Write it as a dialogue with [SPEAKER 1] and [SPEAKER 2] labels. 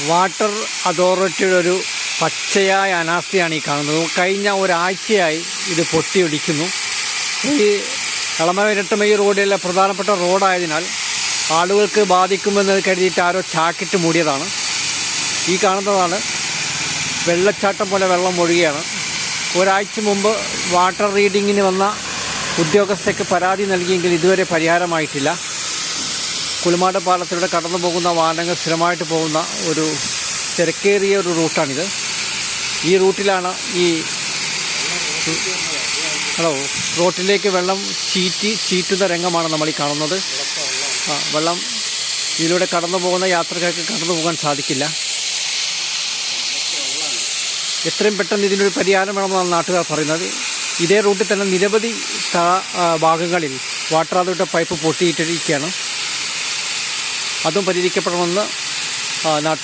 [SPEAKER 1] Water അതോറിറ്റിയുടെ ഒരു പച്ചയായ അനാസ്ഥയാണ് ഈ കാണുന്നത്. കഴിഞ്ഞ ഒരാഴ്ചയായി ഇത് പൊട്ടിയൊലിക്കുന്നു. ഈ എളമരം ഇരട്ടമയ്യ റോഡിലെ പ്രധാനപ്പെട്ട റോഡായതിനാൽ ആളുകൾക്ക് ബാധിക്കുമെന്ന് കരുതിയിട്ട് ആരോ ചാക്കിട്ട് മൂടിയതാണ്. ഈ കാണുന്നതാണ് വെള്ളച്ചാട്ടം പോലെ വെള്ളം ഒഴുകുകയാണ്. ഒരാഴ്ച മുമ്പ് വാട്ടർ റീഡിങ്ങിന് വന്ന ഉദ്യോഗസ്ഥർക്ക് പരാതി നൽകിയെങ്കിൽ ഇതുവരെ പരിഹാരമായിട്ടില്ല. കുലുമാട് പാലത്തിലൂടെ കടന്നു പോകുന്ന വാഹനങ്ങൾ സ്ഥിരമായിട്ട് പോകുന്ന ഒരു തിരക്കേറിയ ഒരു റൂട്ടാണിത്. ഈ റൂട്ടിലാണ് റോട്ടിലേക്ക് വെള്ളം ചീറ്റുന്ന രംഗമാണ് നമ്മൾ ഈ കാണുന്നത്. വെള്ളം ഇതിലൂടെ കടന്നു പോകുന്ന യാത്രക്കാർക്ക് കടന്നു പോകാൻ സാധിക്കില്ല. എത്രയും പെട്ടെന്ന് ഇതിനൊരു പരിഹാരം വേണമെന്നാണ് നാട്ടുകാർ പറയുന്നത്. ഇതേ റൂട്ടിൽ തന്നെ നിരവധി ഭാഗങ്ങളിൽ വാട്ടർ അതോറിറ്റി പൈപ്പ് പൊട്ടിയിട്ടിരിക്കുകയാണ്. അതും പരിഹരിക്കപ്പെടണമെന്ന് നാട്ടുകാർ